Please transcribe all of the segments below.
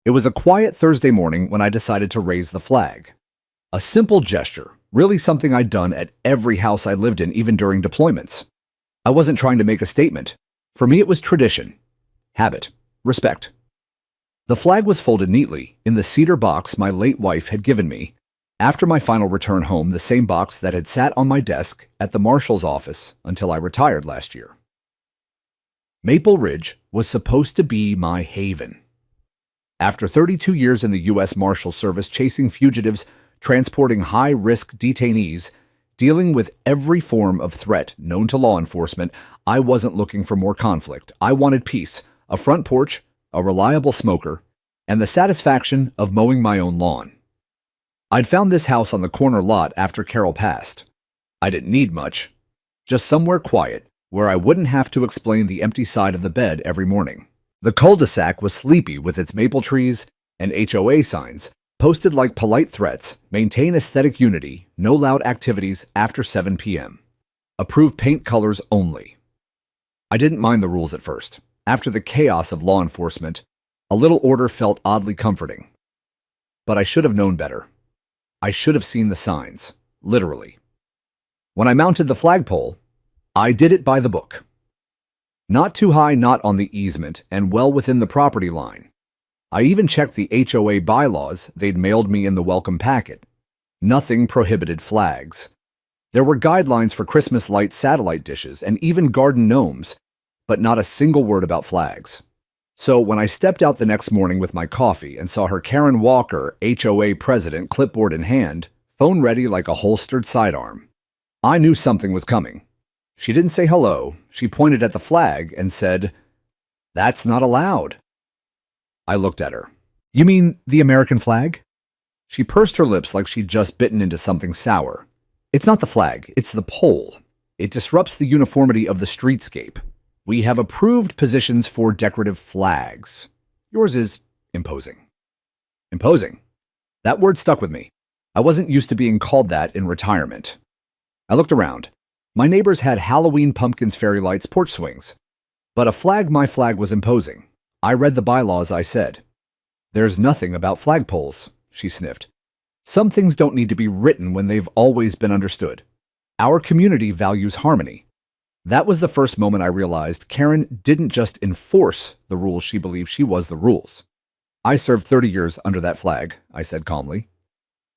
It was a quiet Thursday morning when I decided to raise the flag. A simple gesture, really something I'd done at every house I lived in, even during deployments. I wasn't trying to make a statement. For me, it was tradition, habit, respect. The flag was folded neatly in the cedar box my late wife had given me after my final return home, the same box that had sat on my desk at the Marshal's office until I retired last year. Maple Ridge was supposed to be my haven. After 32 years in the U.S. Marshal Service chasing fugitives, transporting high-risk detainees, dealing with every form of threat known to law enforcement, I wasn't looking for more conflict. I wanted peace, a front porch, a reliable smoker, and the satisfaction of mowing my own lawn. I'd found this house on the corner lot after Carol passed. I didn't need much, just somewhere quiet where I wouldn't have to explain the empty side of the bed every morning. The cul-de-sac was sleepy with its maple trees and HOA signs posted like polite threats: maintain aesthetic unity, no loud activities after 7 p.m. Approved paint colors only. I didn't mind the rules at first. After the chaos of law enforcement, a little order felt oddly comforting. But I should have known better. I should have seen the signs, literally. When I mounted the flagpole, I did it by the book. Not too high, not on the easement, and well within the property line. I even checked the HOA bylaws they'd mailed me in the welcome packet. Nothing prohibited flags. There were guidelines for Christmas light satellite dishes and even garden gnomes, but not a single word about flags. So when I stepped out the next morning with my coffee and saw her Karen Walker, HOA president, clipboard in hand, phone ready like a holstered sidearm, I knew something was coming. She didn't say hello. She pointed at the flag and said, "That's not allowed." I looked at her. "You mean the American flag?" She pursed her lips like she'd just bitten into something sour. "It's not the flag, it's the pole. It disrupts the uniformity of the streetscape. We have approved positions for decorative flags. Yours is imposing." Imposing. That word stuck with me. I wasn't used to being called that in retirement. I looked around. My neighbors had Halloween pumpkins, fairy lights, porch swings. But my flag was imposing. I read the bylaws, I said. "There's nothing about flagpoles," she sniffed. "Some things don't need to be written when they've always been understood. Our community values harmony." That was the first moment I realized Karen didn't just enforce the rules, she believed she was the rules. "I served 30 years under that flag," I said calmly.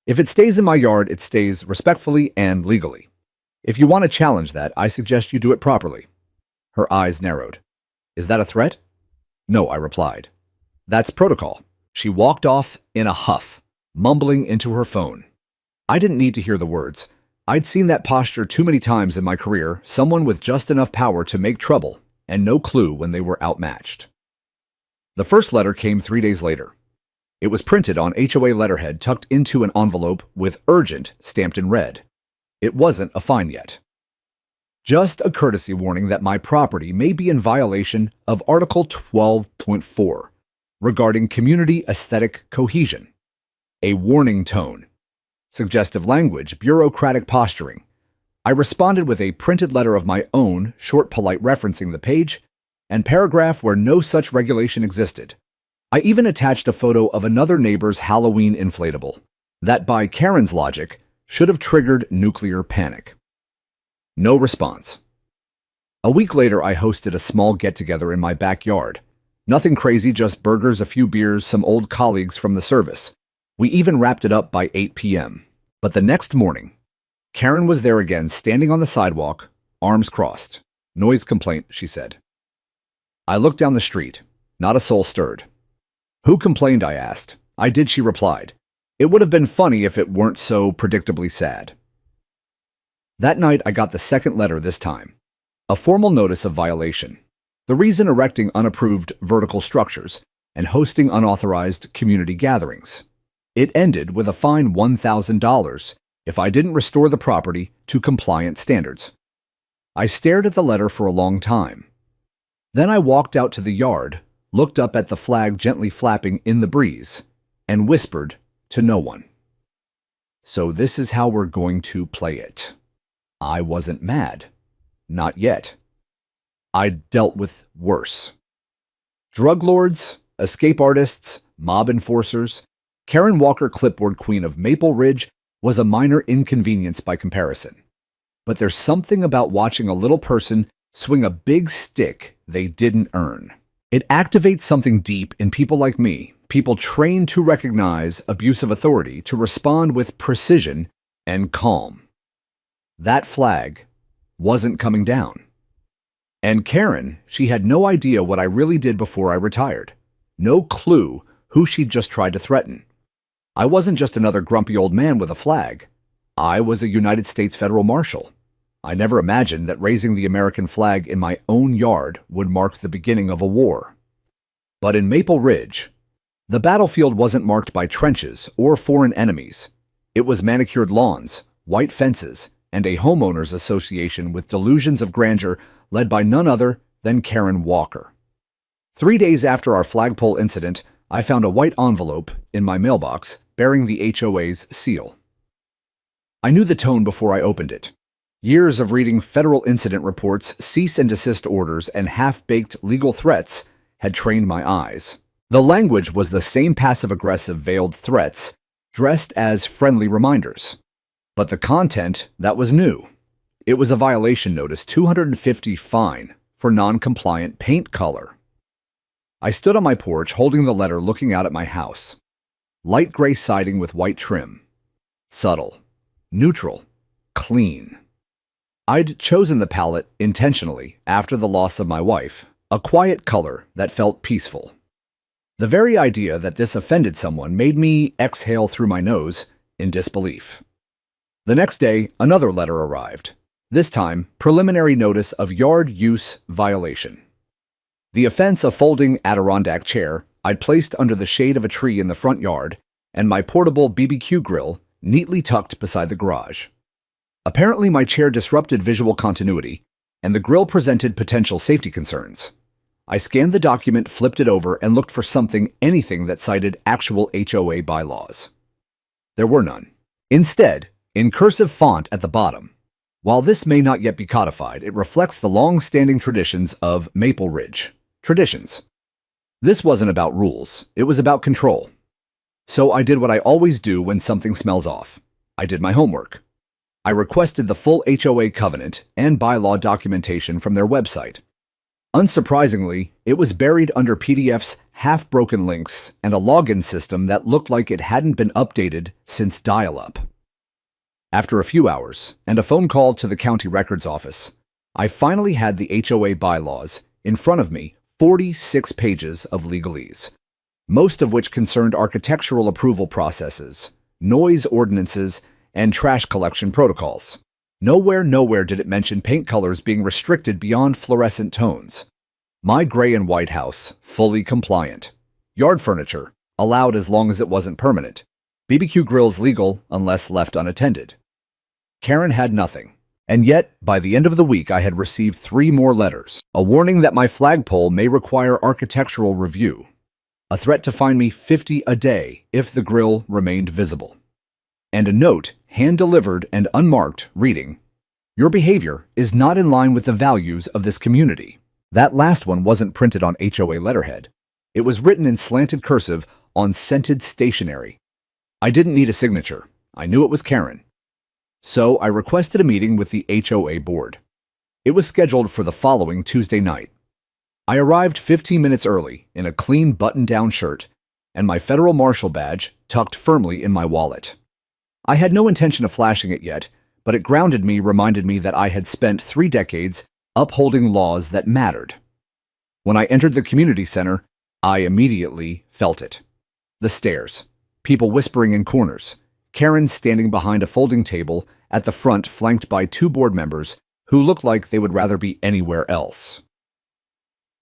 "If it stays in my yard, it stays respectfully and legally. If you want to challenge that, I suggest you do it properly." Her eyes narrowed. "Is that a threat?" "No," I replied. "That's protocol." She walked off in a huff, mumbling into her phone. I didn't need to hear the words. I'd seen that posture too many times in my career, someone with just enough power to make trouble and no clue when they were outmatched. The first letter came 3 days later. It was printed on HOA letterhead tucked into an envelope with "urgent" stamped in red. It wasn't a fine yet. Just a courtesy warning that my property may be in violation of Article 12.4 regarding community aesthetic cohesion. A warning tone. Suggestive language, bureaucratic posturing. I responded with a printed letter of my own, short, polite, referencing the page and paragraph where no such regulation existed. I even attached a photo of another neighbor's Halloween inflatable that, by Karen's logic, should have triggered nuclear panic. No response. A week later, I hosted a small get-together in my backyard. Nothing crazy, just burgers, a few beers, some old colleagues from the service. We even wrapped it up by 8 p.m. But the next morning, Karen was there again, standing on the sidewalk, arms crossed. "Noise complaint," she said. I looked down the street. Not a soul stirred. "Who complained?" I asked. "I did," she replied. "It would have been funny if it weren't so predictably sad." That night, I got the second letter this time. A formal notice of violation. The reason: erecting unapproved vertical structures and hosting unauthorized community gatherings. It ended with a fine $1,000 if I didn't restore the property to compliant standards. I stared at the letter for a long time. Then I walked out to the yard, looked up at the flag gently flapping in the breeze, and whispered to no one. "So this is how we're going to play it." I wasn't mad. Not yet. I'd dealt with worse. Drug lords, escape artists, mob enforcers, Karen Walker, clipboard queen of Maple Ridge, was a minor inconvenience by comparison. But there's something about watching a little person swing a big stick they didn't earn. It activates something deep in people like me, people trained to recognize abuse of authority, to respond with precision and calm. That flag wasn't coming down. And Karen, she had no idea what I really did before I retired. No clue who she'd just tried to threaten. I wasn't just another grumpy old man with a flag. I was a United States federal marshal. I never imagined that raising the American flag in my own yard would mark the beginning of a war. But in Maple Ridge, the battlefield wasn't marked by trenches or foreign enemies. It was manicured lawns, white fences, and a homeowners association with delusions of grandeur led by none other than Karen Walker. 3 days after our flagpole incident, I found a white envelope in my mailbox bearing the HOA's seal. I knew the tone before I opened it. Years of reading federal incident reports, cease and desist orders, and half-baked legal threats had trained my eyes. The language was the same passive-aggressive veiled threats, dressed as friendly reminders. But the content, that was new. It was a violation notice, $250 fine for non-compliant paint color. I stood on my porch holding the letter, looking out at my house. Light gray siding with white trim. Subtle. Neutral. Clean. I'd chosen the palette intentionally after the loss of my wife, a quiet color that felt peaceful. The very idea that this offended someone made me exhale through my nose in disbelief. The next day, another letter arrived. This time, preliminary notice of yard use violation. The offense, a folding Adirondack chair I'd placed under the shade of a tree in the front yard, and my portable BBQ grill neatly tucked beside the garage. Apparently, my chair disrupted visual continuity, and the grill presented potential safety concerns. I scanned the document, flipped it over, and looked for anything that cited actual HOA bylaws. There were none. Instead, in cursive font at the bottom, while this may not yet be codified, it reflects the long-standing traditions of Maple Ridge. Traditions. This wasn't about rules, it was about control. So I did what I always do when something smells off. I did my homework. I requested the full HOA covenant and bylaw documentation from their website. Unsurprisingly, it was buried under PDFs, half-broken links, and a login system that looked like it hadn't been updated since dial-up. After a few hours and a phone call to the county records office, I finally had the HOA bylaws in front of me, 46 pages of legalese, most of which concerned architectural approval processes, noise ordinances, and trash collection protocols. Nowhere did it mention paint colors being restricted beyond fluorescent tones. My gray and white house, fully compliant. Yard furniture, allowed as long as it wasn't permanent. BBQ grills legal unless left unattended. Karen had nothing. And yet, by the end of the week, I had received 3 more letters. A warning that my flagpole may require architectural review. A threat to fine me $50 a day if the grill remained visible. And a note, hand-delivered and unmarked, reading, "Your behavior is not in line with the values of this community." That last one wasn't printed on HOA letterhead. It was written in slanted cursive on scented stationery. I didn't need a signature. I knew it was Karen. So I requested a meeting with the HOA board. It was scheduled for the following Tuesday night. I arrived 15 minutes early in a clean button-down shirt and my federal marshal badge tucked firmly in my wallet. I had no intention of flashing it yet, but it grounded me, reminded me that I had spent 3 decades upholding laws that mattered. When I entered the community center, I immediately felt it. The stares, people whispering in corners, Karen standing behind a folding table at the front flanked by 2 board members who looked like they would rather be anywhere else.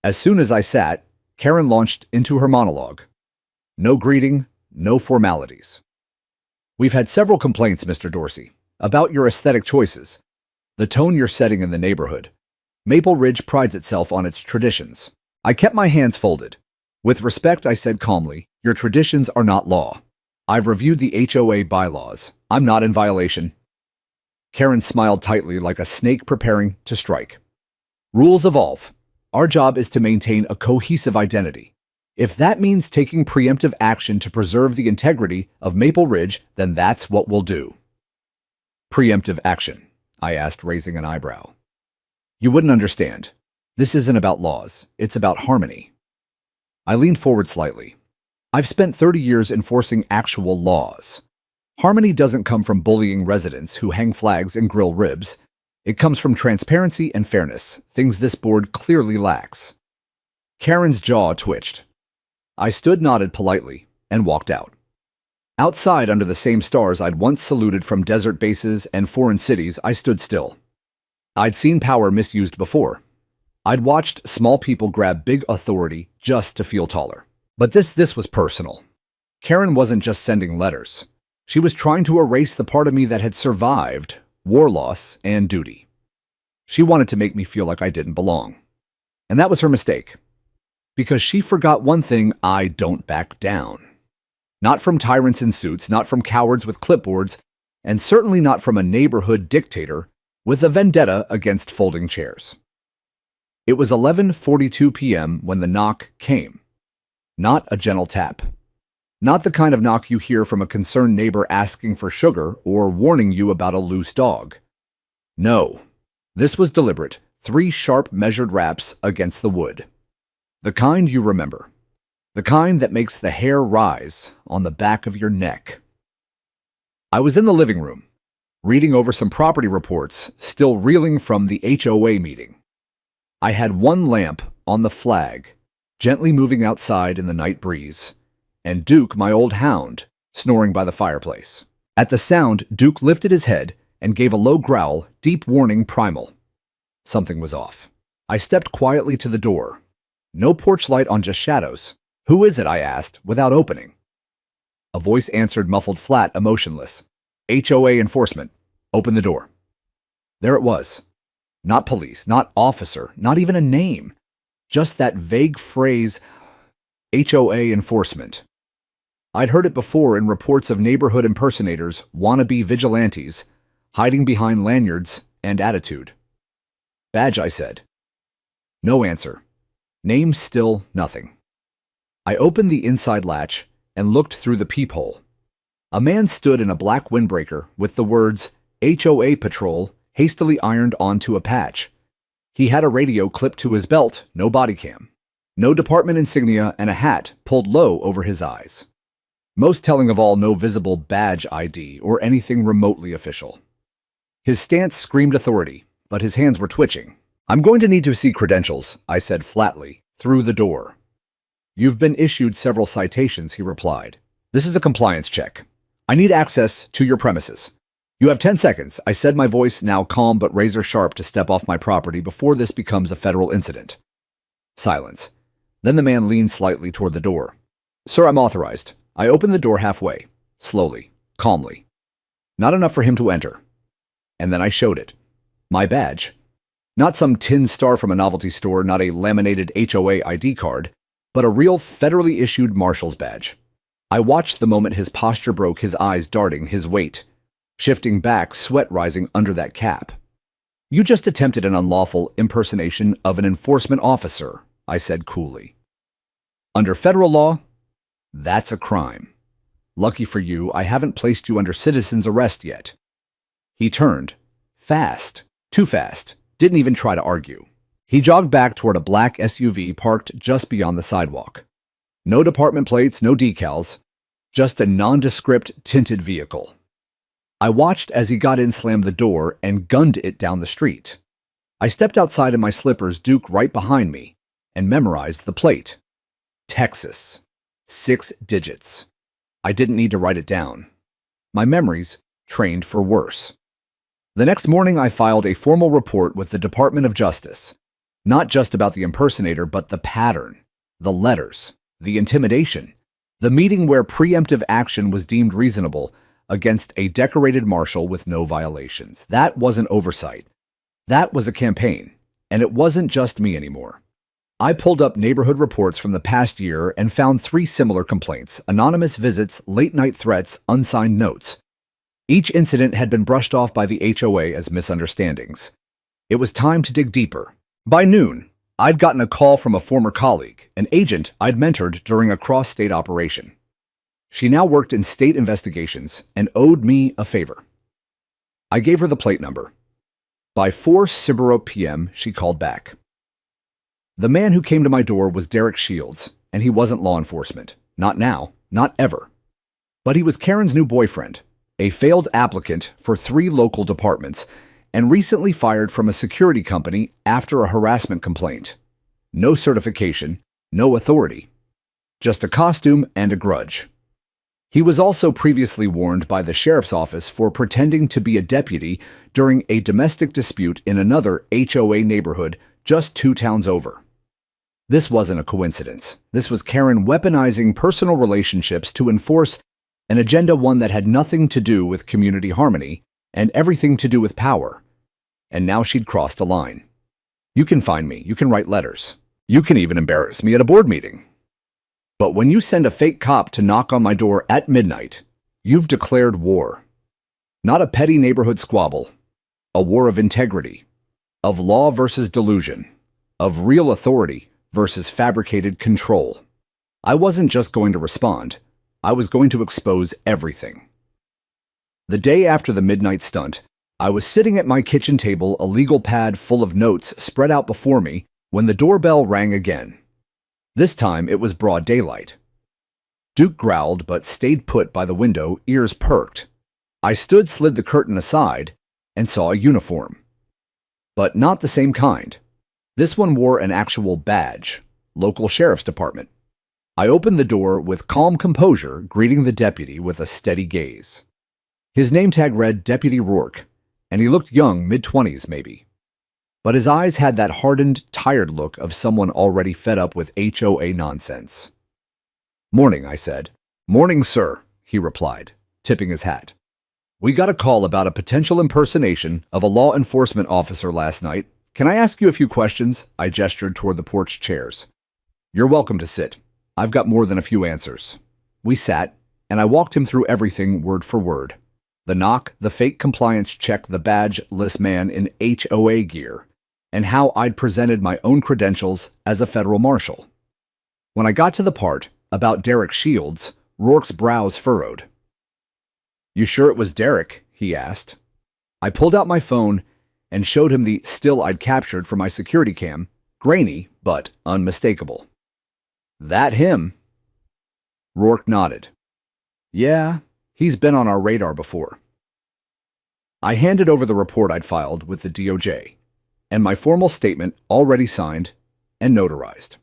As soon as I sat, Karen launched into her monologue. No greeting, no formalities. "We've had several complaints, Mr. Dorsey, about your aesthetic choices, the tone you're setting in the neighborhood. Maple Ridge prides itself on its traditions." I kept my hands folded. With respect, I said calmly, "Your traditions are not law. I've reviewed the HOA bylaws. I'm not in violation." Karen smiled tightly like a snake preparing to strike. "Rules evolve. Our job is to maintain a cohesive identity. If that means taking preemptive action to preserve the integrity of Maple Ridge, then that's what we'll do. Preemptive action, I asked, raising an eyebrow. You wouldn't understand. This isn't about laws. It's about harmony. I leaned forward slightly. I've spent 30 years enforcing actual laws. Harmony doesn't come from bullying residents who hang flags and grill ribs. It comes from transparency and fairness, things this board clearly lacks. Karen's jaw twitched. I stood, nodded politely, and walked out. Outside, under the same stars I'd once saluted from desert bases and foreign cities, I stood still. I'd seen power misused before. I'd watched small people grab big authority just to feel taller. But this was personal. Karen wasn't just sending letters. She was trying to erase the part of me that had survived war loss and duty. She wanted to make me feel like I didn't belong. And that was her mistake. Because she forgot one thing: I don't back down. Not from tyrants in suits, not from cowards with clipboards, and certainly not from a neighborhood dictator with a vendetta against folding chairs. It was 11:42 p.m. when the knock came. Not a gentle tap. Not the kind of knock you hear from a concerned neighbor asking for sugar or warning you about a loose dog. No, this was deliberate, 3 sharp measured raps against the wood. The kind you remember. The kind that makes the hair rise on the back of your neck. I was in the living room, reading over some property reports, still reeling from the HOA meeting. I had one lamp on the flag, gently moving outside in the night breeze, and Duke, my old hound, snoring by the fireplace. At the sound, Duke lifted his head and gave a low growl, deep warning primal. Something was off. I stepped quietly to the door. No porch light on, just shadows. Who is it? I asked, without opening. A voice answered, muffled, flat, emotionless. HOA enforcement. Open the door. There it was. Not police, not officer, not even a name. Just that vague phrase, HOA enforcement. I'd heard it before in reports of neighborhood impersonators, wannabe vigilantes, hiding behind lanyards and attitude. Badge, I said. No answer. Name still nothing. I opened the inside latch and looked through the peephole. A man stood in a black windbreaker with the words HOA Patrol hastily ironed onto a patch. He had a radio clipped to his belt, no body cam. No department insignia, and a hat pulled low over his eyes. Most telling of all, no visible badge ID or anything remotely official. His stance screamed authority, but his hands were twitching. I'm going to need to see credentials, I said flatly, through the door. You've been issued several citations, he replied. This is a compliance check. I need access to your premises. You have 10 seconds, I said, my voice now calm but razor sharp, to step off my property before this becomes a federal incident. Silence. Then the man leaned slightly toward the door. Sir, I'm authorized. I opened the door halfway, slowly, calmly. Not enough for him to enter. And then I showed it. My badge. Not some tin star from a novelty store, not a laminated HOA ID card, but a real federally issued Marshal's badge. I watched the moment his posture broke, his eyes darting, his weight shifting back, sweat rising under that cap. You just attempted an unlawful impersonation of an enforcement officer, I said coolly. Under federal law, that's a crime. Lucky for you, I haven't placed you under citizen's arrest yet. He turned. Fast. Too fast. Didn't even try to argue. He jogged back toward a black SUV parked just beyond the sidewalk. No department plates, no decals, just a nondescript tinted vehicle. I watched as he got in, slammed the door, and gunned it down the street. I stepped outside in my slippers, Duke right behind me, and memorized the plate. Texas. 6 digits. I didn't need to write it down. My memories trained for worse. The next morning, I filed a formal report with the Department of Justice, not just about the impersonator, but the pattern, the letters, the intimidation, the meeting where preemptive action was deemed reasonable against a decorated marshal with no violations. That wasn't oversight. That was a campaign, and it wasn't just me anymore. I pulled up neighborhood reports from the past year and found 3 similar complaints: anonymous visits, late-night threats, unsigned notes. Each incident had been brushed off by the HOA as misunderstandings. It was time to dig deeper. By noon, I'd gotten a call from a former colleague, an agent I'd mentored during a cross-state operation. She now worked in state investigations and owed me a favor. I gave her the plate number. By 4:00 p.m., she called back. The man who came to my door was Derek Shields, and he wasn't law enforcement. Not now, not ever. But he was Karen's new boyfriend, a failed applicant for 3 local departments, and recently fired from a security company after a harassment complaint. No certification, no authority. Just a costume and a grudge. He was also previously warned by the sheriff's office for pretending to be a deputy during a domestic dispute in another HOA neighborhood just 2 towns over. This wasn't a coincidence. This was Karen weaponizing personal relationships to enforce an agenda, one that had nothing to do with community harmony and everything to do with power. And now she'd crossed a line. You can find me, you can write letters, you can even embarrass me at a board meeting. But when you send a fake cop to knock on my door at midnight, you've declared war. Not a petty neighborhood squabble, a war of integrity, of law versus delusion, of real authority versus fabricated control. I wasn't just going to respond, I was going to expose everything. The day after the midnight stunt, I was sitting at my kitchen table, a legal pad full of notes spread out before me, when the doorbell rang again. This time it was broad daylight. Duke growled but stayed put by the window, ears perked. I slid the curtain aside, and saw a uniform. But not the same kind. This one wore an actual badge, local sheriff's department. I opened the door with calm composure, greeting the deputy with a steady gaze. His name tag read Deputy Rourke, and he looked young, mid-20s maybe. But his eyes had that hardened, tired look of someone already fed up with HOA nonsense. "Morning," I said. "Morning, sir," he replied, tipping his hat. "We got a call about a potential impersonation of a law enforcement officer last night. Can I ask you a few questions?" I gestured toward the porch chairs. "You're welcome to sit. I've got more than a few answers." We sat, and I walked him through everything word for word. The knock, the fake compliance check, the badge-less man in HOA gear, and how I'd presented my own credentials as a federal marshal. When I got to the part about Derek Shields, Rourke's brows furrowed. "You sure it was Derek?" he asked. I pulled out my phone and showed him the still I'd captured from my security cam, grainy but unmistakable. "That him?" Rourke nodded. "Yeah, he's been on our radar before." I handed over the report I'd filed with the DOJ, and my formal statement already signed and notarized.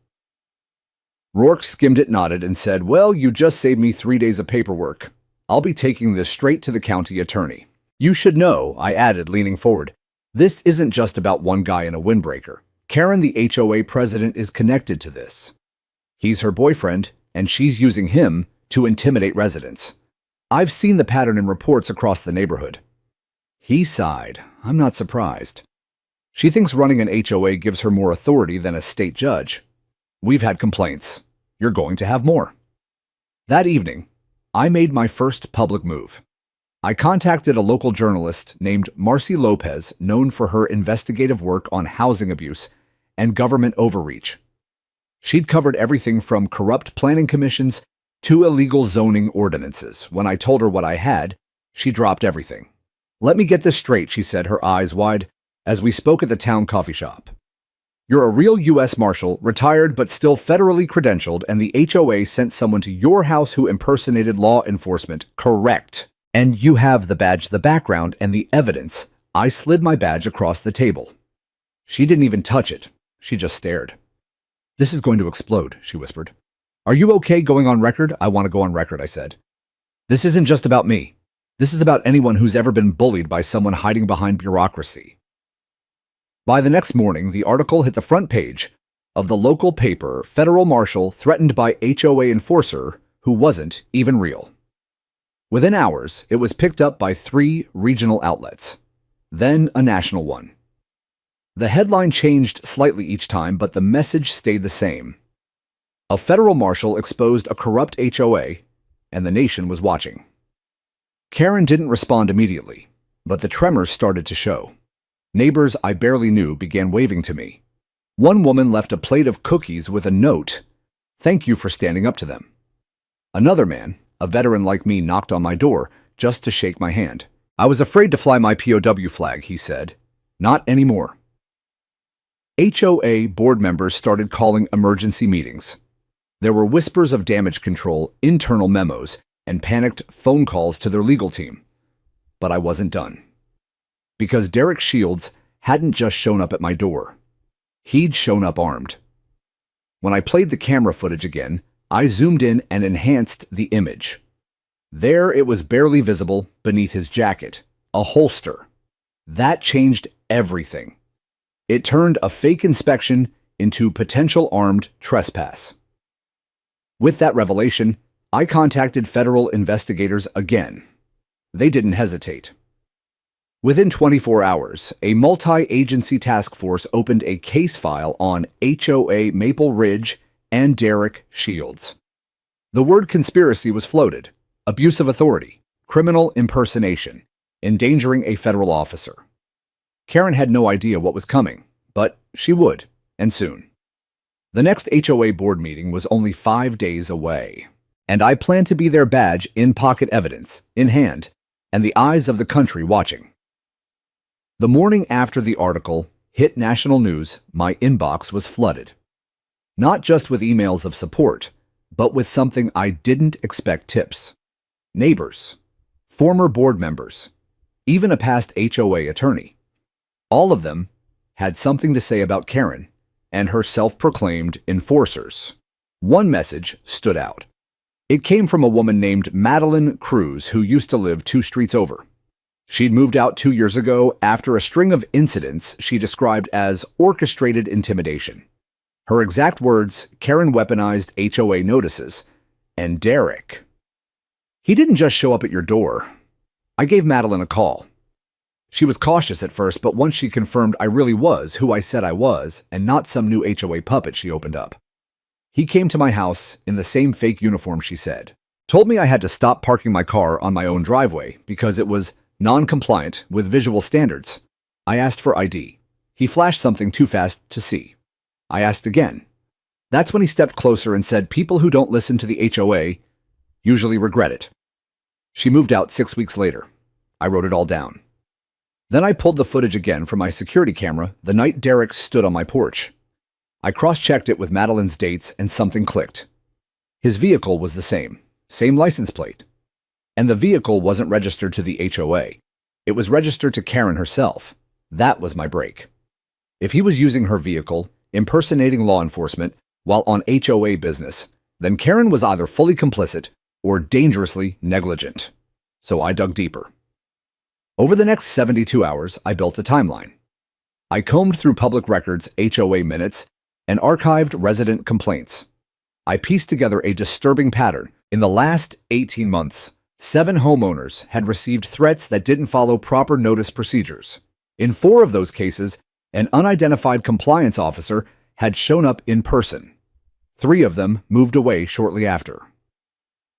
Rourke skimmed it, nodded, and said, "Well, you just saved me 3 days of paperwork. I'll be taking this straight to the county attorney. You should know," I added, leaning forward, "this isn't just about one guy in a windbreaker. Karen, the HOA president, is connected to this. He's her boyfriend, and she's using him to intimidate residents. I've seen the pattern in reports across the neighborhood." He sighed. "I'm not surprised. She thinks running an HOA gives her more authority than a state judge. We've had complaints. You're going to have more." That evening, I made my first public move. I contacted a local journalist named Marcy Lopez, known for her investigative work on housing abuse and government overreach. She'd covered everything from corrupt planning commissions to illegal zoning ordinances. When I told her what I had, she dropped everything. "Let me get this straight," she said, her eyes wide, as we spoke at the town coffee shop. "You're a real U.S. Marshal, retired but still federally credentialed, and the HOA sent someone to your house who impersonated law enforcement, correct? And you have the badge, the background, and the evidence." I slid my badge across the table. She didn't even touch it. She just stared. "This is going to explode," she whispered. "Are you okay going on record?" "I want to go on record," I said. "This isn't just about me. This is about anyone who's ever been bullied by someone hiding behind bureaucracy." By the next morning, the article hit the front page of the local paper, "Federal Marshal Threatened by HOA Enforcer Who Wasn't Even Real." Within hours, it was picked up by 3 regional outlets, then a national one. The headline changed slightly each time, but the message stayed the same. A federal marshal exposed a corrupt HOA, and the nation was watching. Karen didn't respond immediately, but the tremors started to show. Neighbors I barely knew began waving to me. One woman left a plate of cookies with a note, "Thank you for standing up to them." Another man, a veteran like me, knocked on my door just to shake my hand. "I was afraid to fly my POW flag," he said. "Not anymore." HOA board members started calling emergency meetings. There were whispers of damage control, internal memos, and panicked phone calls to their legal team. But I wasn't done. Because Derek Shields hadn't just shown up at my door. He'd shown up armed. When I played the camera footage again, I zoomed in and enhanced the image. There it was barely visible beneath his jacket, a holster. That changed everything. It turned a fake inspection into potential armed trespass. With that revelation, I contacted federal investigators again. They didn't hesitate. Within 24 hours, a multi-agency task force opened a case file on HOA Maple Ridge and Derek Shields. The word conspiracy was floated: abuse of authority, criminal impersonation, endangering a federal officer. Karen had no idea what was coming, but she would, and soon. The next HOA board meeting was only 5 days away, and I planned to be their badge in pocket evidence, in hand, and the eyes of the country watching. The morning after the article hit national news, my inbox was flooded. Not just with emails of support, but with something I didn't expect: tips. Neighbors, former board members, even a past HOA attorney. All of them had something to say about Karen and her self-proclaimed enforcers. One message stood out. It came from a woman named Madeline Cruz, who used to live 2 streets over. She'd moved out 2 years ago after a string of incidents she described as orchestrated intimidation. Her exact words: Karen weaponized HOA notices, and Derek. He didn't just show up at your door. I gave Madeline a call. She was cautious at first, but once she confirmed I really was who I said I was, and not some new HOA puppet, she opened up. He came to my house in the same fake uniform she said. Told me I had to stop parking my car on my own driveway because it was non-compliant with visual standards. I asked for ID. He flashed something too fast to see. I asked again. That's when he stepped closer and said people who don't listen to the HOA usually regret it. She moved out 6 weeks later. I wrote it all down. Then I pulled the footage again from my security camera the night Derek stood on my porch. I cross-checked it with Madeline's dates and something clicked. His vehicle was the same license plate. And the vehicle wasn't registered to the HOA. It was registered to Karen herself. That was my break. If he was using her vehicle, impersonating law enforcement, while on HOA business, then Karen was either fully complicit or dangerously negligent. So I dug deeper. Over the next 72 hours, I built a timeline. I combed through public records, HOA minutes, and archived resident complaints. I pieced together a disturbing pattern. In the last 18 months, 7 homeowners had received threats that didn't follow proper notice procedures. In 4 of those cases, an unidentified compliance officer had shown up in person. 3 of them moved away shortly after.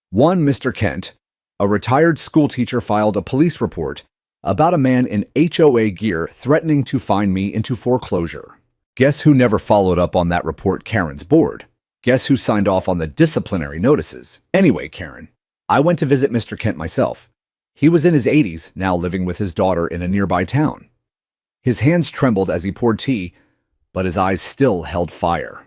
One, Mr. Kent, a retired schoolteacher, filed a police report about a man in HOA gear threatening to fine me into foreclosure. Guess who never followed up on that report? Karen's board. Guess who signed off on the disciplinary notices? Anyway, Karen, I went to visit Mr. Kent myself. He was in his 80s, now living with his daughter in a nearby town. His hands trembled as he poured tea, but his eyes still held fire.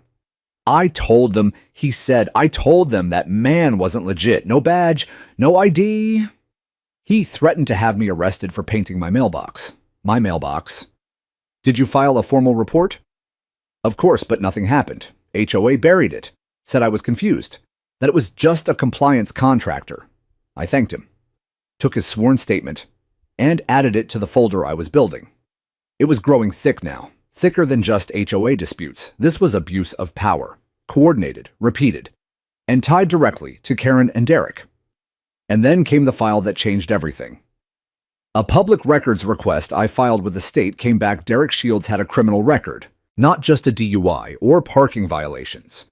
I told them, he said, I told them that man wasn't legit. No badge, no ID. He threatened to have me arrested for painting my mailbox. My mailbox. Did you file a formal report? Of course, but nothing happened. HOA buried it, said I was confused, that it was just a compliance contractor. I thanked him, took his sworn statement, and added it to the folder I was building. It was growing thick now, thicker than just HOA disputes. This was abuse of power, coordinated, repeated, and tied directly to Karen and Derek. And then came the file that changed everything. A public records request I filed with the state came back. Derek Shields had a criminal record, not just a DUI or parking violations.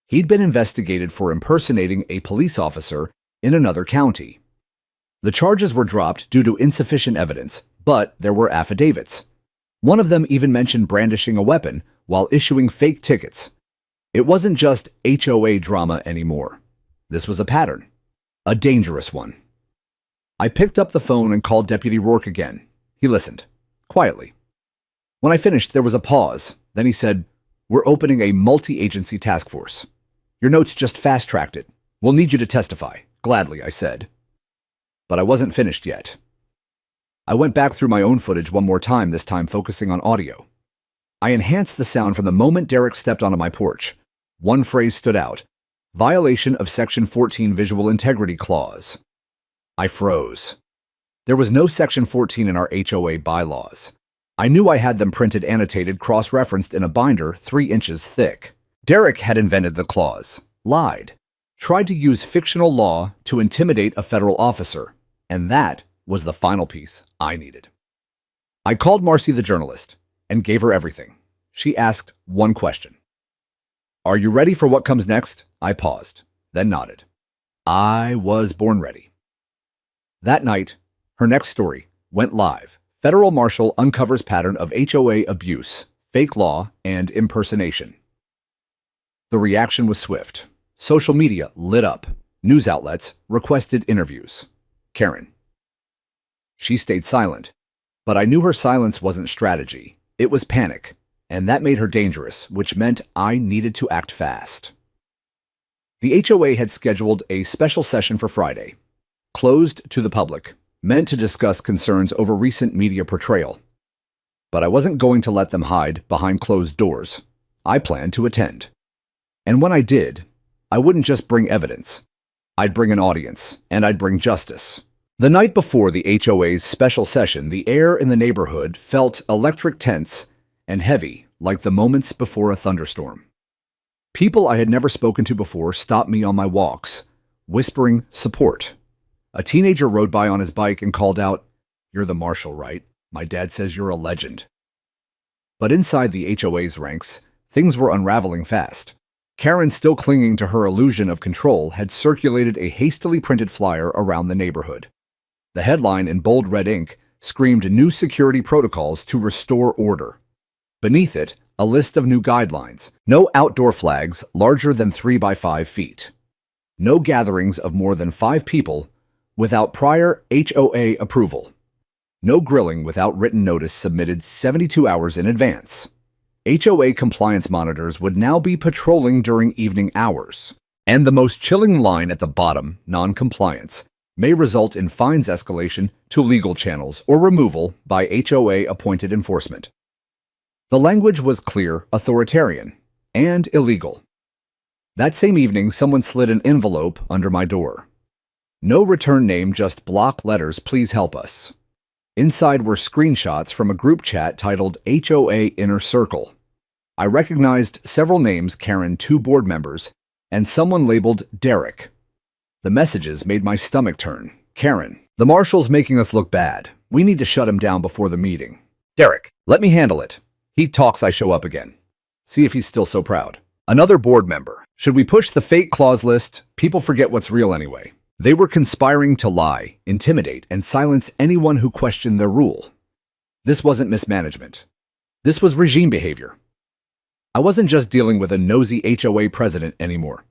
He'd been investigated for impersonating a police officer in another county. The charges were dropped due to insufficient evidence, but there were affidavits. One of them even mentioned brandishing a weapon while issuing fake tickets. It wasn't just HOA drama anymore. This was a pattern, a dangerous one. I picked up the phone and called Deputy Rourke again. He listened, quietly. When I finished, there was a pause. Then he said, "We're opening a multi-agency task force. Your notes just fast-tracked it. We'll need you to testify." "Gladly," I said. But I wasn't finished yet. I went back through my own footage one more time, this time focusing on audio. I enhanced the sound from the moment Derek stepped onto my porch. One phrase stood out: violation of Section 14 Visual Integrity Clause. I froze. There was no Section 14 in our HOA bylaws. I knew I had them printed, annotated, cross-referenced in a binder 3 inches thick. Derek had invented the clause, lied, tried to use fictional law to intimidate a federal officer, and that was the final piece I needed. I called Marcy, the journalist, and gave her everything. She asked one question. "Are you ready for what comes next?" I paused, then nodded. I was born ready. That night, her next story went live. Federal Marshal uncovers pattern of HOA abuse, fake law, and impersonation. The reaction was swift. Social media lit up. News outlets requested interviews. Karen. She stayed silent, but I knew her silence wasn't strategy. It was panic, and that made her dangerous, which meant I needed to act fast. The HOA had scheduled a special session for Friday, closed to the public, meant to discuss concerns over recent media portrayal. But I wasn't going to let them hide behind closed doors. I planned to attend. And when I did, I wouldn't just bring evidence. I'd bring an audience, and I'd bring justice. The night before the HOA's special session, the air in the neighborhood felt electric tense and heavy, like the moments before a thunderstorm. People I had never spoken to before stopped me on my walks, whispering support. A teenager rode by on his bike and called out, "You're the Marshal, right? My dad says you're a legend." But inside the HOA's ranks, things were unraveling fast. Karen, still clinging to her illusion of control, had circulated a hastily printed flyer around the neighborhood. The headline in bold red ink screamed new security protocols to restore order. Beneath it, a list of new guidelines: no outdoor flags larger than 3 by 5 feet. No gatherings of more than 5 people without prior HOA approval. No grilling without written notice submitted 72 hours in advance. HOA compliance monitors would now be patrolling during evening hours. And the most chilling line at the bottom, non-compliance, may result in fines escalation to legal channels or removal by HOA-appointed enforcement. The language was clear, authoritarian, and illegal. That same evening, someone slid an envelope under my door. No return name, just block letters, "Please help us." Inside were screenshots from a group chat titled HOA Inner Circle. I recognized several names: Karen, 2 board members, and someone labeled Derek. The messages made my stomach turn. Karen, "The Marshal's making us look bad. We need to shut him down before the meeting." Derek, "Let me handle it. He talks, I show up again. See if he's still so proud." Another board member, "Should we push the fake clause list? People forget what's real anyway." They were conspiring to lie, intimidate, and silence anyone who questioned their rule. This wasn't mismanagement. This was regime behavior. I wasn't just dealing with a nosy HOA president anymore.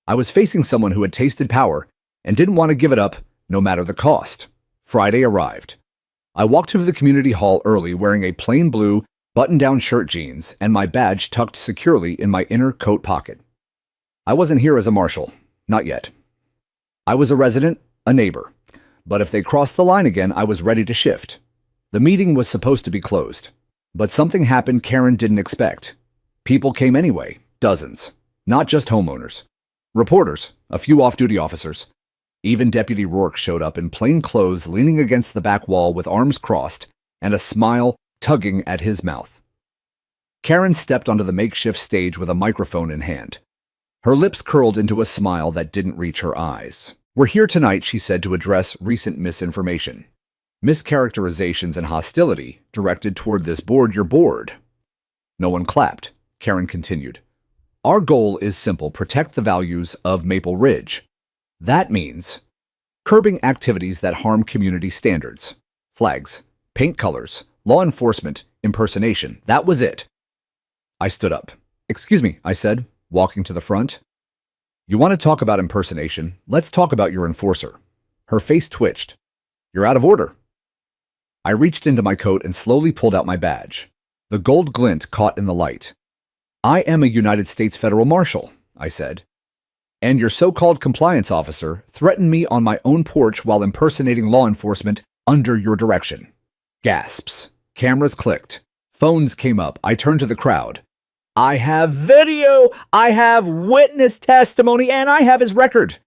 I was facing someone who had tasted power and didn't want to give it up no matter the cost. Friday arrived. I walked to the community hall early, wearing a plain blue button-down shirt, jeans, and my badge tucked securely in my inner coat pocket. I wasn't here as a marshal. Not yet. I was a resident, a neighbor. But if they crossed the line again, I was ready to shift. The meeting was supposed to be closed. But something happened Karen didn't expect. People came anyway, dozens. Not just homeowners. Reporters, a few off-duty officers. Even Deputy Rourke showed up in plain clothes, leaning against the back wall with arms crossed and a smile tugging at his mouth. Karen stepped onto the makeshift stage with a microphone in hand. Her lips curled into a smile that didn't reach her eyes. "We're here tonight," she said, "to address recent misinformation. Mischaracterizations and hostility directed toward this board, your board." No one clapped. Karen continued. "Our goal is simple: protect the values of Maple Ridge. That means curbing activities that harm community standards. Flags, paint colors, law enforcement, impersonation. That was it. I stood up. "Excuse me," I said, walking to the front. "You want to talk about impersonation? Let's talk about your enforcer." Her face twitched. "You're out of order." I reached into my coat and slowly pulled out my badge. The gold glint caught in the light. "I am a United States federal marshal," I said. "And your so-called compliance officer threatened me on my own porch while impersonating law enforcement under your direction." Gasps. Cameras clicked. Phones came up. I turned to the crowd. "I have video, I have witness testimony, and I have his record.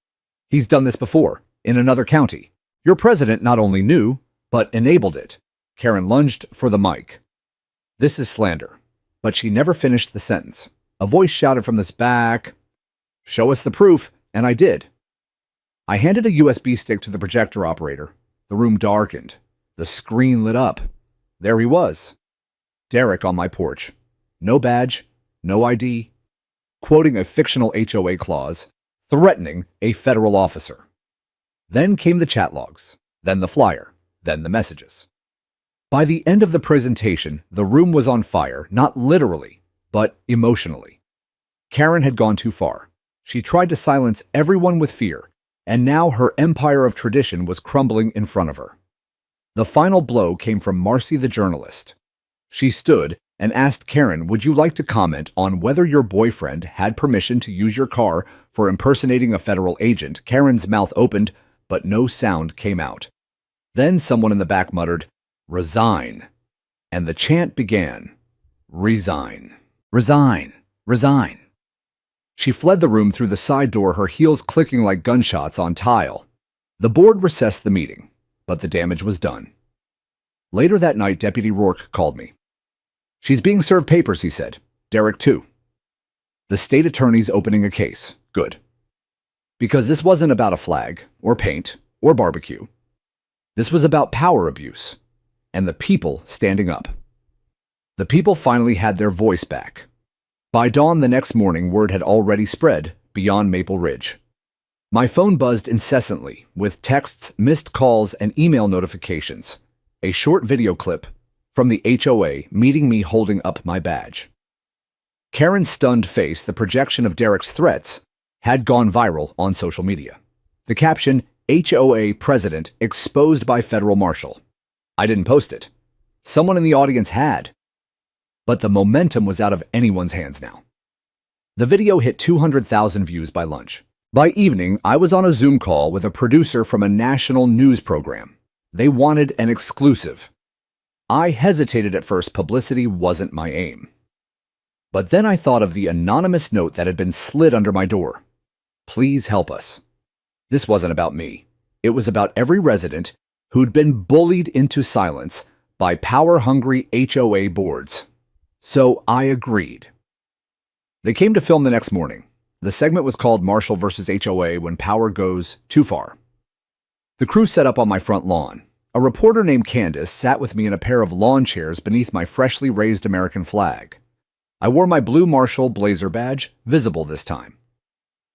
He's done this before, in another county. Your president not only knew, but enabled it." Karen lunged for the mic. "This is slander." But she never finished the sentence. A voice shouted from this back, "Show us the proof," and I did. I handed a USB stick to the projector operator. The room darkened. The screen lit up. There he was. Derek on my porch. No badge, no ID, quoting a fictional HOA clause, threatening a federal officer. Then came the chat logs, then the flyer, then the messages. By the end of the presentation, the room was on fire, not literally, but emotionally. Karen had gone too far. She tried to silence everyone with fear, and now her empire of tradition was crumbling in front of her. The final blow came from Marcy the journalist. She stood and asked Karen, "Would you like to comment on whether your boyfriend had permission to use your car for impersonating a federal agent?" Karen's mouth opened, but no sound came out. Then someone in the back muttered, "Resign." And the chant began. Resign. Resign. Resign. She fled the room through the side door, her heels clicking like gunshots on tile. The board recessed the meeting, but the damage was done. Later that night, Deputy Rourke called me. "She's being served papers," he said. "Derek, too." The state attorney's opening a case. Good. Because this wasn't about a flag, or paint, or barbecue. This was about power abuse, and the people standing up. The people finally had their voice back. By dawn the next morning, word had already spread beyond Maple Ridge. My phone buzzed incessantly, with texts, missed calls, and email notifications. A short video clip from the HOA meeting me holding up my badge. Karen's stunned face, the projection of Derek's threats, had gone viral on social media. The caption, "HOA President Exposed by Federal Marshal." I didn't post it. Someone in the audience had. But the momentum was out of anyone's hands now. The video hit 200,000 views by lunch. By evening, I was on a Zoom call with a producer from a national news program. They wanted an exclusive. I hesitated at first. Publicity wasn't my aim. But then I thought of the anonymous note that had been slid under my door. "Please help us." This wasn't about me. It was about every resident who'd been bullied into silence by power-hungry HOA boards. So I agreed. They came to film the next morning. The segment was called Marshal versus HOA When Power Goes Too Far. The crew set up on my front lawn. A reporter named Candace sat with me in a pair of lawn chairs beneath my freshly raised American flag. I wore my blue Marshal blazer badge, visible this time.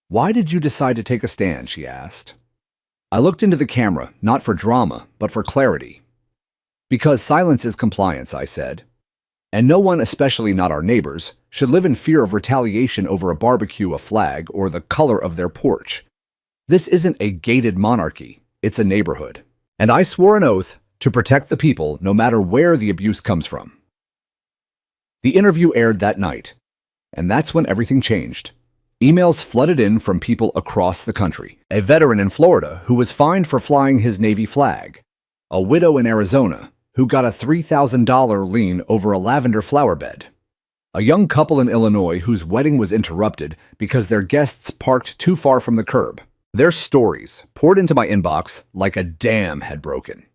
"Why did you decide to take a stand?" she asked. I looked into the camera, not for drama, but for clarity. "Because silence is compliance," I said. "And no one, especially not our neighbors, should live in fear of retaliation over a barbecue, a flag, or the color of their porch. This isn't a gated monarchy, it's a neighborhood. And I swore an oath to protect the people no matter where the abuse comes from." The interview aired that night, and that's when everything changed. Emails flooded in from people across the country. A veteran in Florida who was fined for flying his Navy flag. A widow in Arizona who got a $3,000 lien over a lavender flower bed. A young couple in Illinois whose wedding was interrupted because their guests parked too far from the curb. Their stories poured into my inbox like a dam had broken.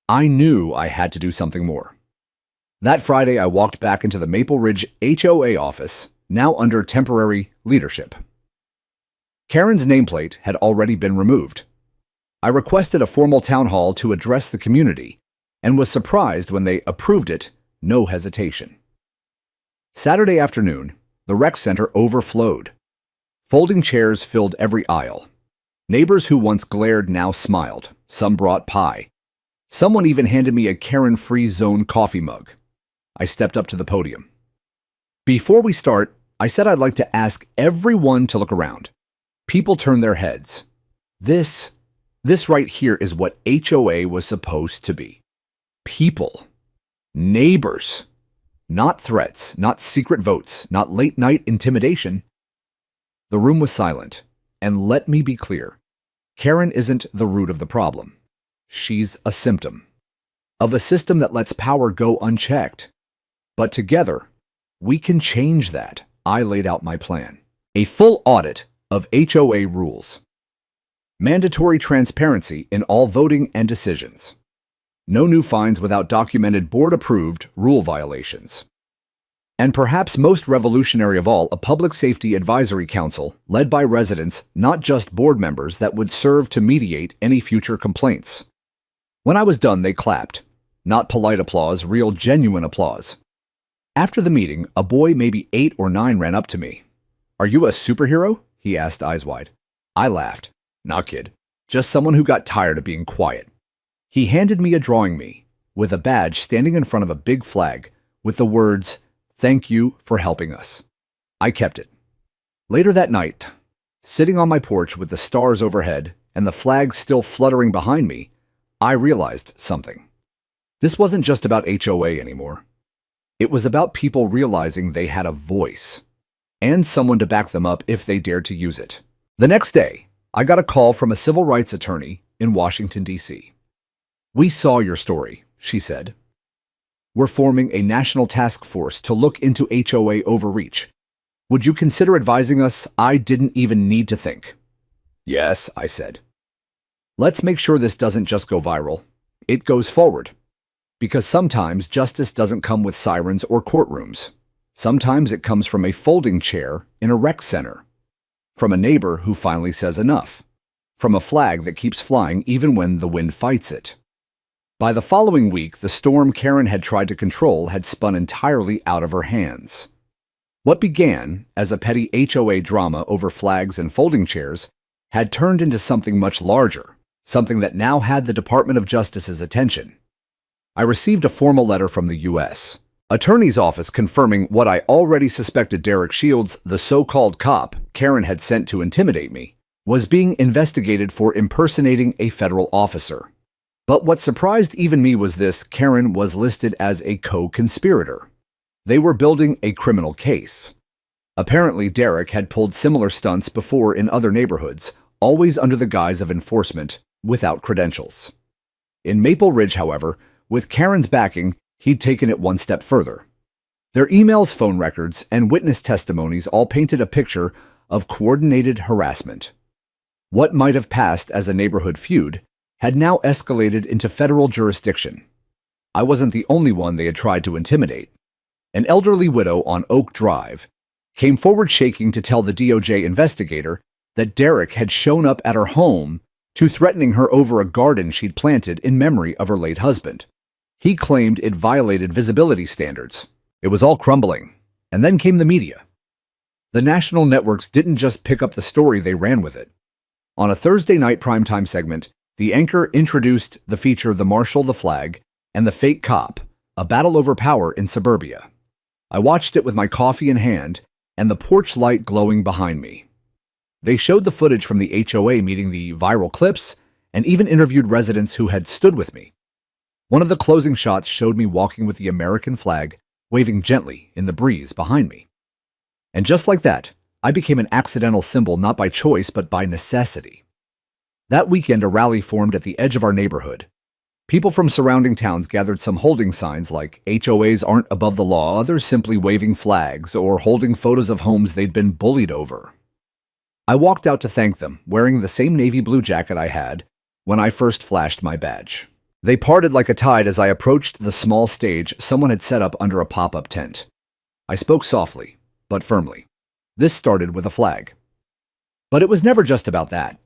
I knew I had to do something more. That Friday, I walked back into the Maple Ridge HOA office, now under temporary leadership. Karen's nameplate had already been removed. I requested a formal town hall to address the community and was surprised when they approved it, no hesitation. Saturday afternoon, the rec center overflowed. Folding chairs filled every aisle. Neighbors who once glared now smiled. Some brought pie. Someone even handed me a Karen-free zone coffee mug. I stepped up to the podium. Before we start, I said I'd like to ask everyone to look around. People turned their heads. This right here is what HOA was supposed to be. People. Neighbors. Not threats, not secret votes, not late-night intimidation. The room was silent, and let me be clear. Karen isn't the root of the problem. She's a symptom of a system that lets power go unchecked. But together, we can change that. I laid out my plan. A full audit of HOA rules. Mandatory transparency in all voting and decisions. No new fines without documented board-approved rule violations. And perhaps most revolutionary of all, a public safety advisory council led by residents, not just board members, that would serve to mediate any future complaints. When I was done, they clapped. Not polite applause, real genuine applause. After the meeting, a boy maybe 8 or 9 ran up to me. "Are you a superhero?" he asked, eyes wide. I laughed. "Nah, kid. Just someone who got tired of being quiet." He handed me a drawing me, with a badge standing in front of a big flag, with the words, "Thank you for helping us." I kept it. Later that night, sitting on my porch with the stars overhead and the flag still fluttering behind me, I realized something. This wasn't just about HOA anymore. It was about people realizing they had a voice, and someone to back them up if they dared to use it. The next day, I got a call from a civil rights attorney in Washington, D.C. "We saw your story," she said. "We're forming a national task force to look into HOA overreach. Would you consider advising us?" I didn't even need to think. "Yes," I said. "Let's make sure this doesn't just go viral. It goes forward. Because sometimes justice doesn't come with sirens or courtrooms. Sometimes it comes from a folding chair in a rec center. From a neighbor who finally says enough. From a flag that keeps flying even when the wind fights it." By the following week, the storm Karen had tried to control had spun entirely out of her hands. What began as a petty HOA drama over flags and folding chairs had turned into something much larger, something that now had the Department of Justice's attention. I received a formal letter from the U.S. Attorney's Office confirming what I already suspected. Derek Shields, the so-called cop Karen had sent to intimidate me, was being investigated for impersonating a federal officer. But what surprised even me was this: Karen was listed as a co-conspirator. They were building a criminal case. Apparently, Derek had pulled similar stunts before in other neighborhoods, always under the guise of enforcement, without credentials. In Maple Ridge, however, with Karen's backing, he'd taken it one step further. Their emails, phone records, and witness testimonies all painted a picture of coordinated harassment. What might have passed as a neighborhood feud had now escalated into federal jurisdiction. I wasn't the only one they had tried to intimidate. An elderly widow on Oak Drive came forward shaking to tell the DOJ investigator that Derek had shown up at her home to threatening her over a garden she'd planted in memory of her late husband. He claimed it violated visibility standards. It was all crumbling. And then came the media. The national networks didn't just pick up the story, they ran with it. On a Thursday night primetime segment, the anchor introduced the feature "The Marshal, the Flag, and the Fake Cop, a battle over power in suburbia." I watched it with my coffee in hand and the porch light glowing behind me. They showed the footage from the HOA meeting, the viral clips, and even interviewed residents who had stood with me. One of the closing shots showed me walking with the American flag, waving gently in the breeze behind me. And just like that, I became an accidental symbol, not by choice, but by necessity. That weekend, a rally formed at the edge of our neighborhood. People from surrounding towns gathered, some holding signs like "HOAs aren't above the law," others simply waving flags or holding photos of homes they'd been bullied over. I walked out to thank them, wearing the same navy blue jacket I had when I first flashed my badge. They parted like a tide as I approached the small stage someone had set up under a pop-up tent. I spoke softly, but firmly. This started with a flag. But it was never just about that.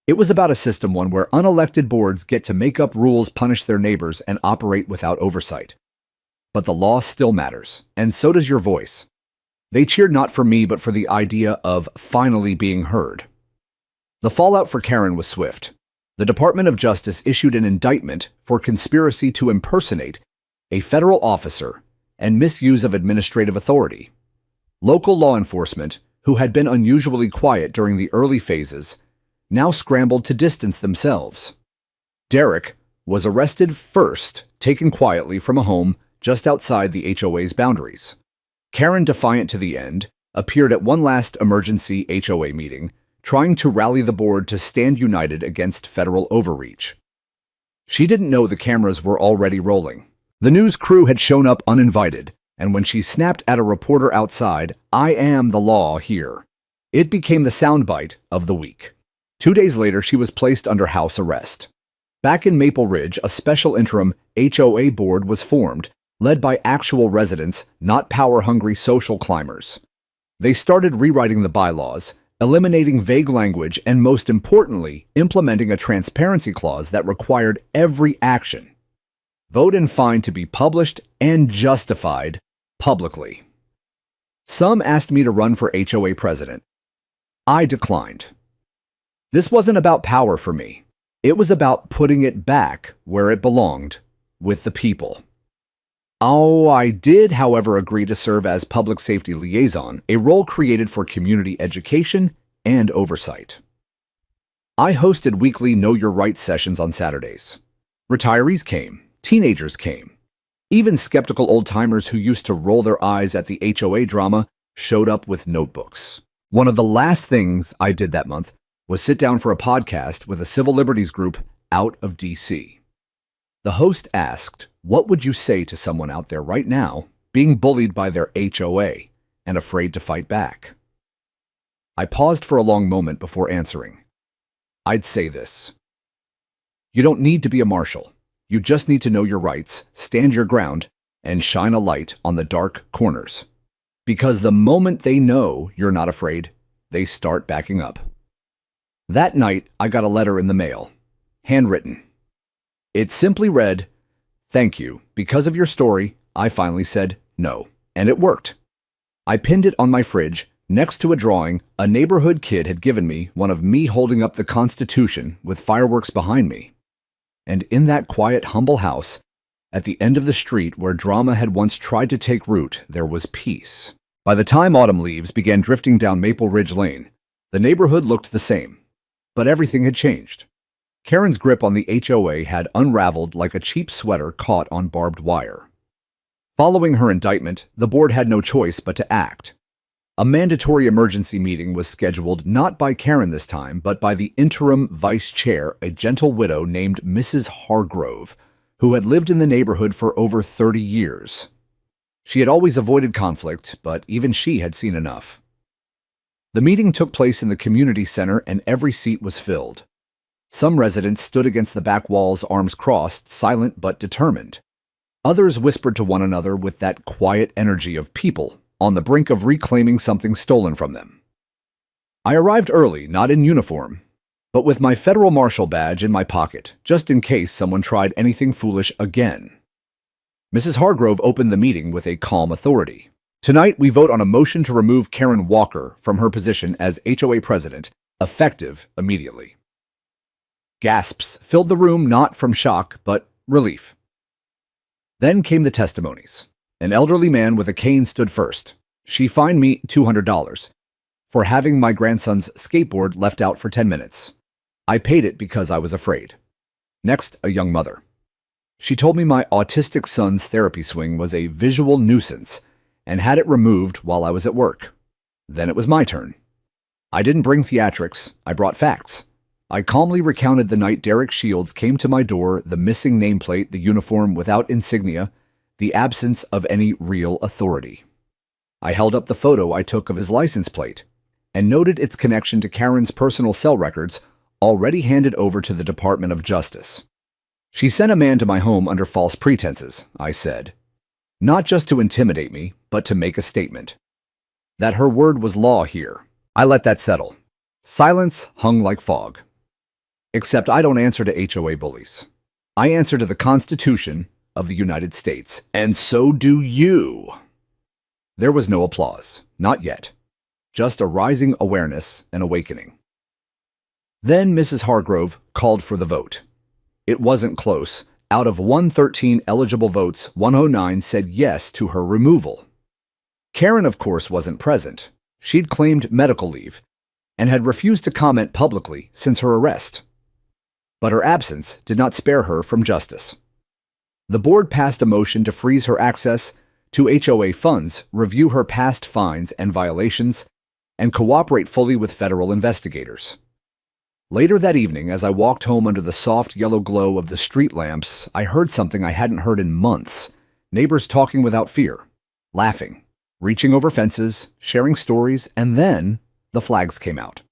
It was about a system, one where unelected boards get to make up rules, punish their neighbors, and operate without oversight. But the law still matters, and so does your voice. They cheered not for me, but for the idea of finally being heard. The fallout for Karen was swift. The Department of Justice issued an indictment for conspiracy to impersonate a federal officer and misuse of administrative authority. Local law enforcement, who had been unusually quiet during the early phases, now scrambled to distance themselves. Derek was arrested first, taken quietly from a home just outside the HOA's boundaries. Karen, defiant to the end, appeared at one last emergency HOA meeting, trying to rally the board to stand united against federal overreach. She didn't know the cameras were already rolling. The news crew had shown up uninvited, and when she snapped at a reporter outside, "I am the law here," it became the soundbite of the week. 2 days later, she was placed under house arrest. Back in Maple Ridge, a special interim HOA board was formed, led by actual residents, not power-hungry social climbers. They started rewriting the bylaws, eliminating vague language, and most importantly, implementing a transparency clause that required every action, vote and fine, to be published and justified publicly. Some asked me to run for HOA president. I declined. This wasn't about power for me. It was about putting it back where it belonged, with the people. Oh, I did, however, agree to serve as public safety liaison, a role created for community education and oversight. I hosted weekly Know Your Rights sessions on Saturdays. Retirees came, teenagers came. Even skeptical old-timers who used to roll their eyes at the HOA drama showed up with notebooks. One of the last things I did that month was sit down for a podcast with a civil liberties group out of D.C. The host asked, "What would you say to someone out there right now being bullied by their HOA and afraid to fight back?" I paused for a long moment before answering. I'd say this: you don't need to be a marshal. You just need to know your rights, stand your ground, and shine a light on the dark corners. Because the moment they know you're not afraid, they start backing up. That night, I got a letter in the mail, handwritten. It simply read, "Thank you. Because of your story, I finally said no." And it worked. I pinned it on my fridge next to a drawing a neighborhood kid had given me, one of me holding up the Constitution with fireworks behind me. And in that quiet, humble house, at the end of the street where drama had once tried to take root, there was peace. By the time autumn leaves began drifting down Maple Ridge Lane, the neighborhood looked the same. But everything had changed. Karen's grip on the HOA had unraveled like a cheap sweater caught on barbed wire. Following her indictment, the board had no choice but to act. A mandatory emergency meeting was scheduled not by Karen this time, but by the interim vice chair, a gentle widow named Mrs. Hargrove, who had lived in the neighborhood for over 30 years. She had always avoided conflict, but even she had seen enough. The meeting took place in the community center and every seat was filled. Some residents stood against the back walls, arms crossed, silent but determined. Others whispered to one another with that quiet energy of people on the brink of reclaiming something stolen from them. I arrived early, not in uniform, but with my federal marshal badge in my pocket, just in case someone tried anything foolish again. Mrs. Hargrove opened the meeting with a calm authority. "Tonight, we vote on a motion to remove Karen Walker from her position as HOA president, effective immediately." Gasps filled the room, not from shock, but relief. Then came the testimonies. An elderly man with a cane stood first. She fined me $200 for having my grandson's skateboard left out for 10 minutes. I paid it because I was afraid. Next, a young mother. She told me my autistic son's therapy swing was a visual nuisance and had it removed while I was at work. Then it was my turn. I didn't bring theatrics, I brought facts. I calmly recounted the night Derek Shields came to my door, the missing nameplate, the uniform without insignia, the absence of any real authority. I held up the photo I took of his license plate and noted its connection to Karen's personal cell records already handed over to the Department of Justice. "She sent a man to my home under false pretenses," I said. Not just to intimidate me, but to make a statement. That her word was law here. I let that settle. Silence hung like fog. Except I don't answer to HOA bullies. I answer to the Constitution of the United States, and so do you. There was no applause, not yet. Just a rising awareness and awakening. Then Mrs. Hargrove called for the vote. It wasn't close. Out of 113 eligible votes, 109 said yes to her removal. Karen, of course, wasn't present. She'd claimed medical leave and had refused to comment publicly since her arrest. But her absence did not spare her from justice. The board passed a motion to freeze her access to HOA funds, review her past fines and violations, and cooperate fully with federal investigators. Later that evening, as I walked home under the soft yellow glow of the street lamps, I heard something I hadn't heard in months. Neighbors talking without fear, laughing, reaching over fences, sharing stories, and then the flags came out.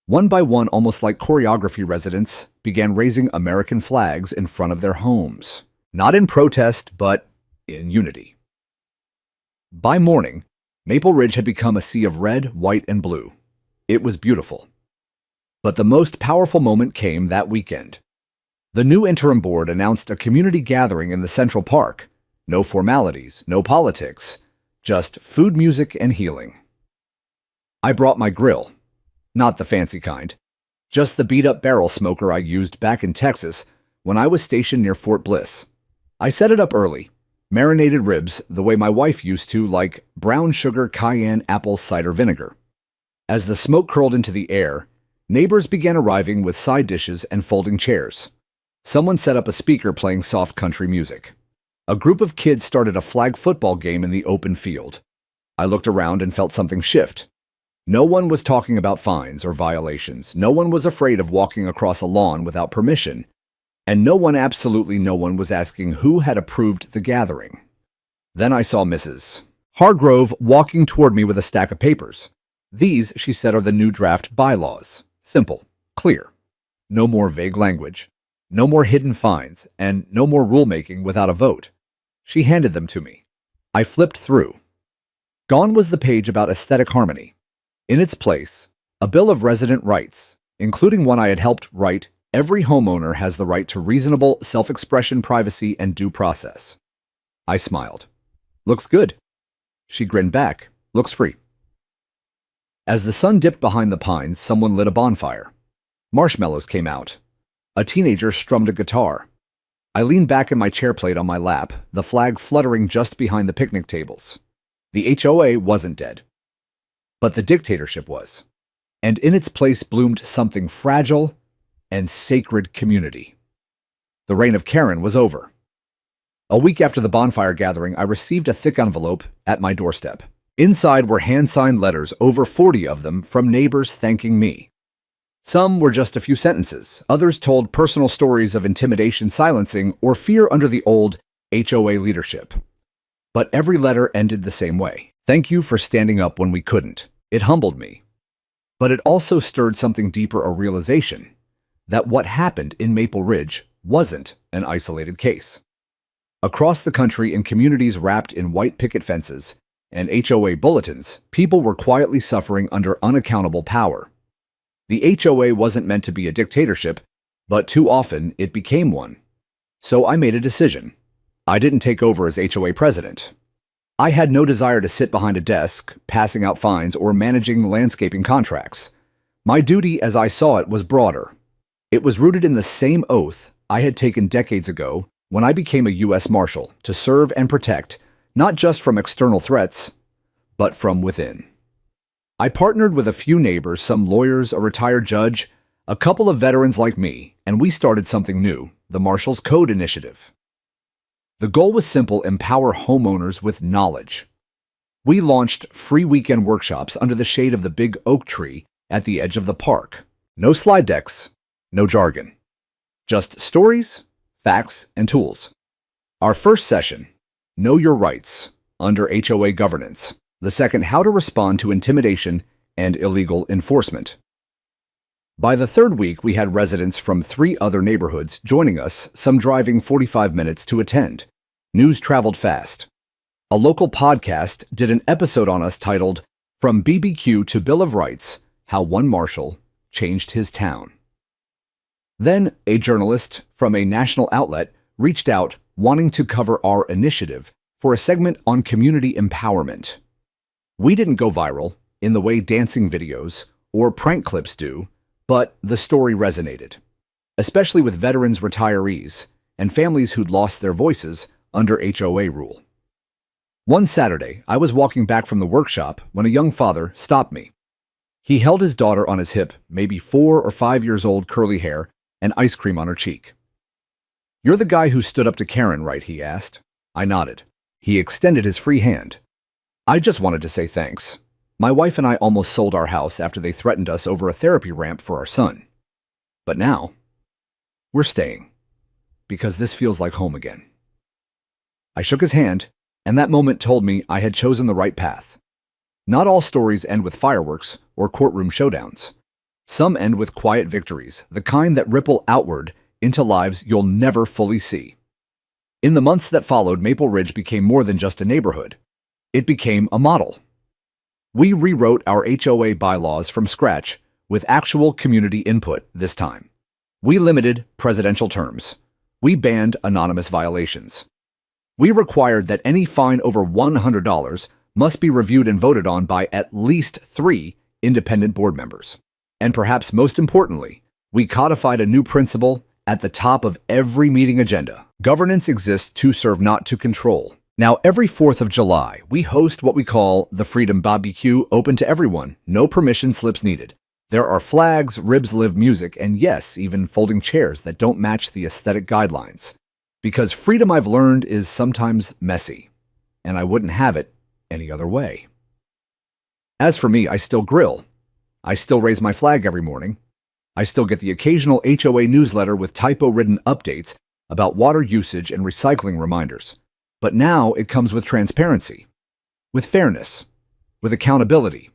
One by one, almost like choreography, residents began raising American flags in front of their homes. Not in protest, but in unity. By morning, Maple Ridge had become a sea of red, white, and blue. It was beautiful. But the most powerful moment came that weekend. The new interim board announced a community gathering in the Central Park. No formalities, no politics, just food, music, and healing. I brought my grill. Not the fancy kind. Just the beat-up barrel smoker I used back in Texas when I was stationed near Fort Bliss. I set it up early. Marinated ribs the way my wife used to, like brown sugar cayenne apple cider vinegar. As the smoke curled into the air, neighbors began arriving with side dishes and folding chairs. Someone set up a speaker playing soft country music. A group of kids started a flag football game in the open field. I looked around and felt something shift. No one was talking about fines or violations. No one was afraid of walking across a lawn without permission. And absolutely no one was asking who had approved the gathering. Then I saw Mrs. Hargrove walking toward me with a stack of papers. These, she said, are the new draft bylaws. Simple, clear. No more vague language, no more hidden fines, and no more rulemaking without a vote. She handed them to me. I flipped through. Gone was the page about aesthetic harmony. In its place, a Bill of Resident Rights, including one I had helped write. Every homeowner has the right to reasonable self-expression, privacy, and due process. I smiled. Looks good. She grinned back. Looks free. As the sun dipped behind the pines, someone lit a bonfire. Marshmallows came out. A teenager strummed a guitar. I leaned back in my chair plate on my lap, the flag fluttering just behind the picnic tables. The HOA wasn't dead. But the dictatorship was. And in its place bloomed something fragile and sacred: community. The reign of Karen was over. A week after the bonfire gathering, I received a thick envelope at my doorstep. Inside were hand-signed letters, over 40 of them, from neighbors thanking me. Some were just a few sentences. Others told personal stories of intimidation, silencing, or fear under the old HOA leadership. But every letter ended the same way. Thank you for standing up when we couldn't. It humbled me. But it also stirred something deeper, a realization that what happened in Maple Ridge wasn't an isolated case. Across the country, in communities wrapped in white picket fences and HOA bulletins, people were quietly suffering under unaccountable power. The HOA wasn't meant to be a dictatorship, but too often it became one. So I made a decision. I didn't take over as HOA president. I had no desire to sit behind a desk, passing out fines or managing landscaping contracts. My duty, as I saw it, was broader. It was rooted in the same oath I had taken decades ago when I became a U.S. Marshal, to serve and protect, not just from external threats, but from within. I partnered with a few neighbors, some lawyers, a retired judge, a couple of veterans like me, and we started something new, the Marshal's Code Initiative. The goal was simple: empower homeowners with knowledge. We launched free weekend workshops under the shade of the big oak tree at the edge of the park. No slide decks, no jargon. Just stories, facts, and tools. Our first session, Know Your Rights under HOA Governance. The second, How to Respond to Intimidation and Illegal Enforcement. By the third week, we had residents from 3 other neighborhoods joining us, some driving 45 minutes to attend. News traveled fast. A local podcast did an episode on us titled, From BBQ to Bill of Rights, How One Marshal Changed His Town. Then, a journalist from a national outlet reached out wanting to cover our initiative for a segment on community empowerment. We didn't go viral in the way dancing videos or prank clips do, but the story resonated, especially with veterans, retirees, and families who'd lost their voices under HOA rule. One Saturday, I was walking back from the workshop when a young father stopped me. He held his daughter on his hip, maybe 4 or 5 years old, curly hair, and ice cream on her cheek. "You're the guy who stood up to Karen, right?" he asked. I nodded. He extended his free hand. "I just wanted to say thanks. My wife and I almost sold our house after they threatened us over a therapy ramp for our son. But now, we're staying, because this feels like home again." I shook his hand, and that moment told me I had chosen the right path. Not all stories end with fireworks or courtroom showdowns. Some end with quiet victories, the kind that ripple outward into lives you'll never fully see. In the months that followed, Maple Ridge became more than just a neighborhood. It became a model. We rewrote our HOA bylaws from scratch with actual community input this time. We limited presidential terms. We banned anonymous violations. We required that any fine over $100 must be reviewed and voted on by at least 3 independent board members. And perhaps most importantly, we codified a new principle at the top of every meeting agenda. Governance exists to serve, not to control. Now, every 4th of July, we host what we call the Freedom Barbecue, open to everyone, no permission slips needed. There are flags, ribs, live music, and yes, even folding chairs that don't match the aesthetic guidelines. Because freedom, I've learned, is sometimes messy, and I wouldn't have it any other way. As for me, I still grill. I still raise my flag every morning. I still get the occasional HOA newsletter with typo-ridden updates about water usage and recycling reminders. But now it comes with transparency, with fairness, with accountability.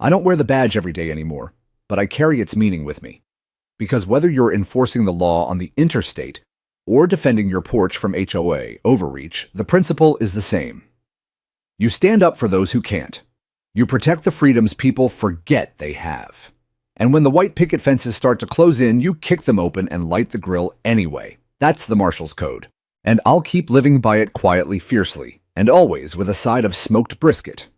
I don't wear the badge every day anymore, but I carry its meaning with me. Because whether you're enforcing the law on the interstate or defending your porch from HOA overreach, the principle is the same. You stand up for those who can't. You protect the freedoms people forget they have. And when the white picket fences start to close in, you kick them open and light the grill anyway. That's the Marshal's code. And I'll keep living by it quietly, fiercely, and always with a side of smoked brisket.